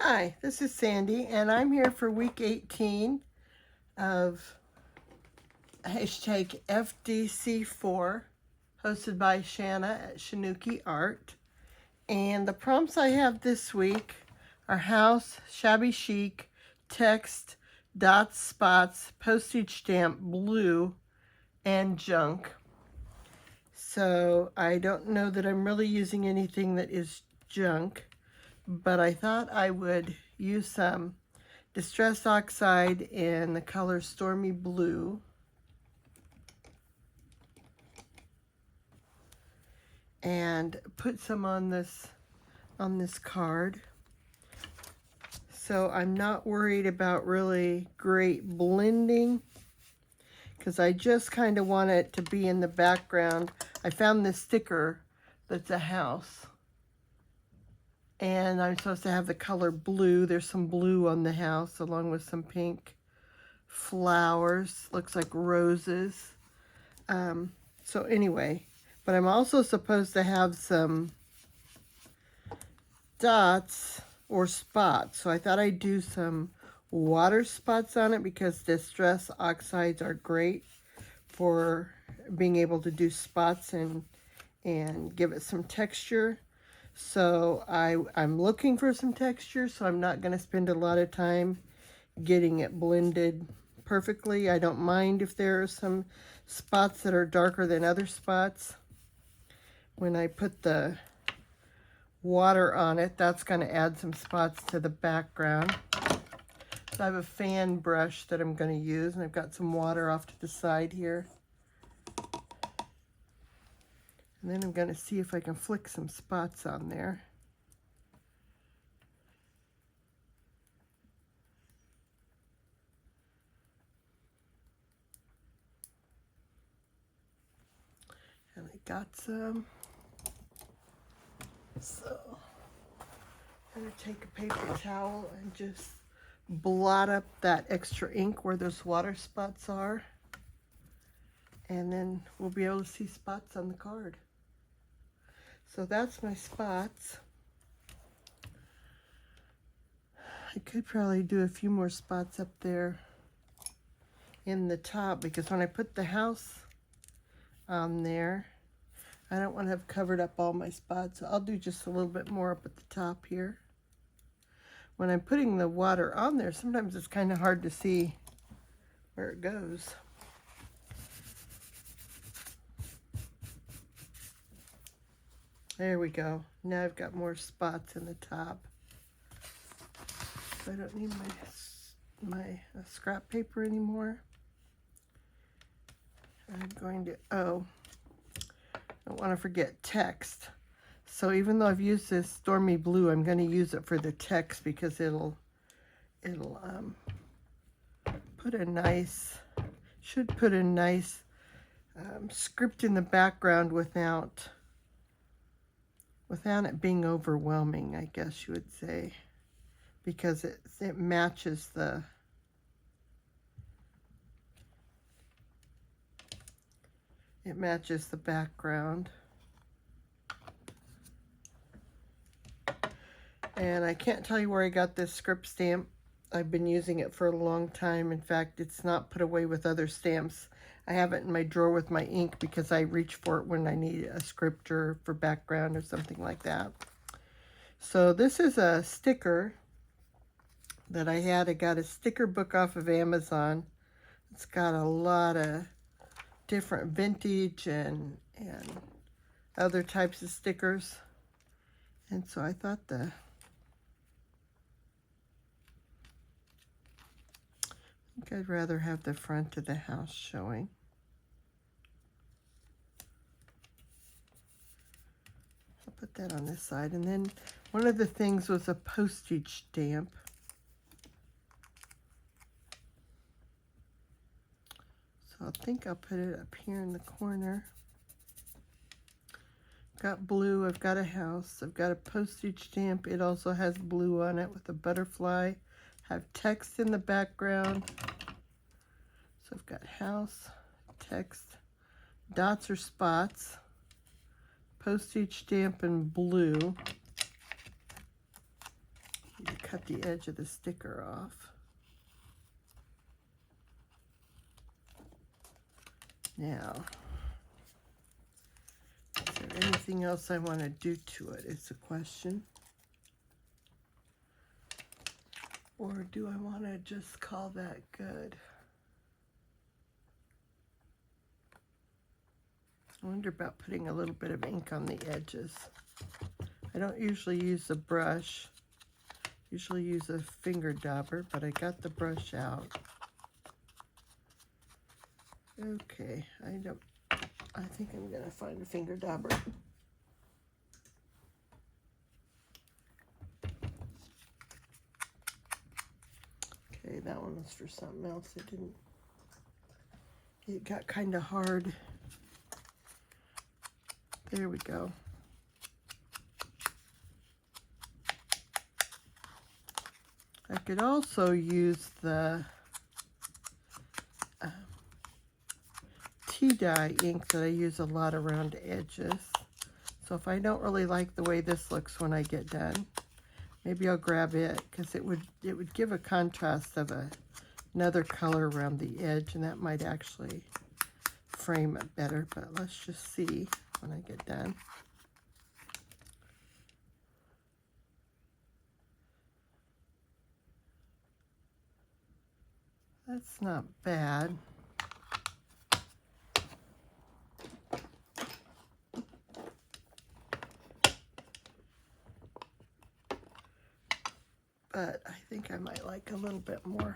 Hi, this is Sandy, and I'm here for week 18 of hashtag FDC4, hosted by Shanna at Shanuki Art. And the prompts I have this week are house, shabby chic, text, dots, spots, postage stamp, blue, and junk. So I don't know that I'm really using anything that is junk, but I thought I would use some Distress Oxide in the color Stormy Blue. And put some on this card. So I'm not worried about really great blending, because I just kind of want it to be in the background. I found this sticker that's a house, and I'm supposed to have the color blue. There's some blue on the house along with some pink flowers. Looks like roses. So anyway, but I'm also supposed to have some dots or spots. So I thought I'd do some water spots on it, because Distress Oxides are great for being able to do spots and give it some texture. So I'm looking for some texture, so I'm not going to spend a lot of time getting it blended perfectly. I don't mind if there are some spots that are darker than other spots. When I put the water on it, that's going to add some spots to the background. So I have a fan brush that I'm going to use, and I've got some water off to the side here. And then I'm going to see if I can flick some spots on there. And I got some. So I'm going to take a paper towel and just blot up that extra ink where those water spots are. And then we'll be able to see spots on the card. So that's my spots. I could probably do a few more spots up there in the top, because when I put the house on there, I don't want to have covered up all my spots. So I'll do just a little bit more up at the top here. When I'm putting the water on there, sometimes it's kind of hard to see where it goes. There we go. Now I've got more spots in the top. So I don't need my scrap paper anymore. I'm going to, I don't want to forget text. So even though I've used this Stormy Blue, I'm going to use it for the text, because it'll put a nice, should put a nice script in the background without it being overwhelming, I guess you would say, because it matches the background. And I can't tell you where I got this script stamp. I've been using it for a long time. In fact, it's not put away with other stamps. I have it in my drawer with my ink, because I reach for it when I need a script or for background or something like that. So this is a sticker that I had. I got a sticker book off of Amazon. It's got a lot of different vintage and other types of stickers. And so I thought I think I'd rather have the front of the house showing. I'll put that on this side. And then one of the things was a postage stamp. So I think I'll put it up here in the corner. Got blue, I've got a house, I've got a postage stamp. It also has blue on it with a butterfly. Have text in the background. So I've got house, text, dots or spots, postage stamp in blue. cut the edge of the sticker off. Now, is there anything else I want to do to it? It's a question. Or do I want to just call that good? I wonder about putting a little bit of ink on the edges. I don't usually use a brush. Usually use a finger dauber, but I got the brush out. Okay, I think I'm gonna find a finger dauber. Okay, that one was for something else. It got kind of hard. There we go. I could also use the tea dye ink that I use a lot around edges. So if I don't really like the way this looks when I get done, maybe I'll grab it, because it would give a contrast of another color around the edge, and that might actually frame it better. But let's just see when I get done. That's not bad. But I think I might like a little bit more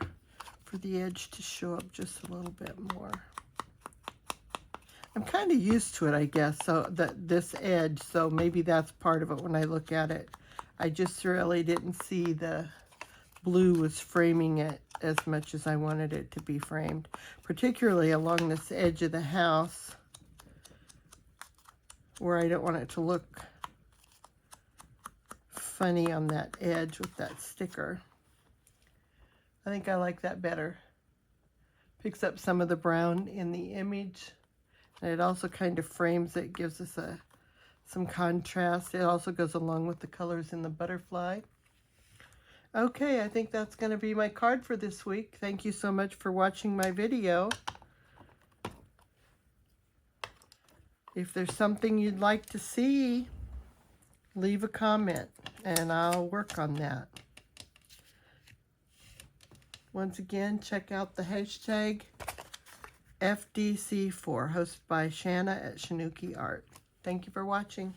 for the edge to show up just a little bit more. I'm kind of used to it, I guess, so this edge, so maybe that's part of it when I look at it. I just really didn't see the blue was framing it as much as I wanted it to be framed, particularly along this edge of the house where I don't want it to look funny on that edge with that sticker. I think I like that better. Picks up some of the brown in the image, and it also kind of frames it, gives us some contrast. It also goes along with the colors in the butterfly. Okay, I think that's going to be my card for this week. Thank you so much for watching my video. If there's something you'd like to see, leave a comment and I'll work on that. Once again, check out the hashtag FDC4, hosted by Shanna at Shanuki Art. Thank you for watching.